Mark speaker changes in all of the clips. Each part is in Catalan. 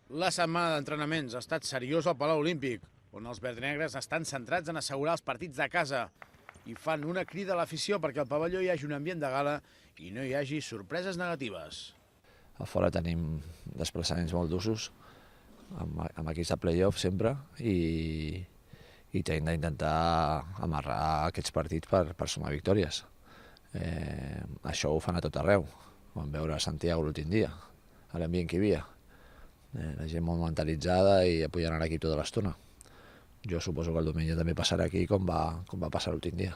Speaker 1: La setmana d'entrenaments ha estat seriosa al Palau Olímpic, on els verdinegres estan centrats en assegurar els partits de casa i fan una crida a l'afició perquè al pavelló hi hagi un ambient de gala i no hi hagi sorpreses negatives.
Speaker 2: A fora tenim desplaçaments molt d'usos, amb equips de play-off sempre, i hem d'intentar amarrar aquests partits per sumar victòries. Això ho fan a tot arreu. Ho vam veure a Santiago l'últim dia, a l'ambient que hi havia. La gent molt mentalitzada i apoyant l'equip tota l'estona. Jo suposo que el diumenge també passarà aquí com va passar l'últim dia.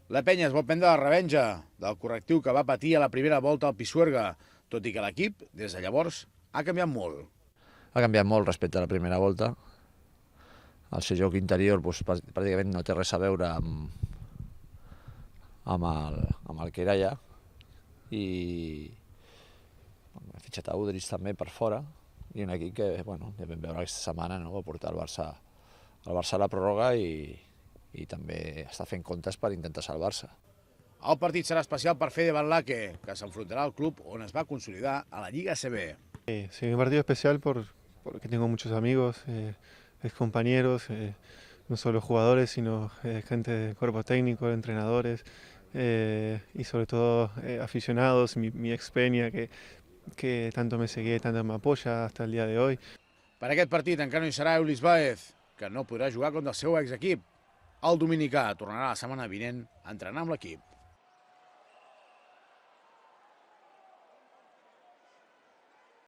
Speaker 1: La penya es vol prendre la revenja del correctiu que va patir a la primera volta al Pisuerga, tot i que l'equip, des de llavors, ha canviat molt.
Speaker 2: Ha canviat molt respecte a la primera volta. El seu joc interior pràcticament no té res a veure amb el que era allà. I hem fitxat a Udrich també per fora, i un equip que ja vam veure aquesta setmana, va portar el Barça a la pròrroga i també està fent comptes per intentar salvar-se.
Speaker 1: El partit serà especial per Fede Vanlaque, que s'enfrontarà al club on es va consolidar a la Lliga ACB.
Speaker 3: Sí, un partido especial porque tengo muchos amigos, excompañeros, no solo jugadores, sino gente del cuerpo técnico, entrenadores y sobre todo aficionados, mi ex Peña que tanto me seguía y tanto me apoya hasta el día de hoy.
Speaker 1: Per aquest partit encara no hi serà Eulis Baez, que no podrà jugar contra el seu exequip. El dominicà tornarà la setmana vinent a entrenar amb l'equip.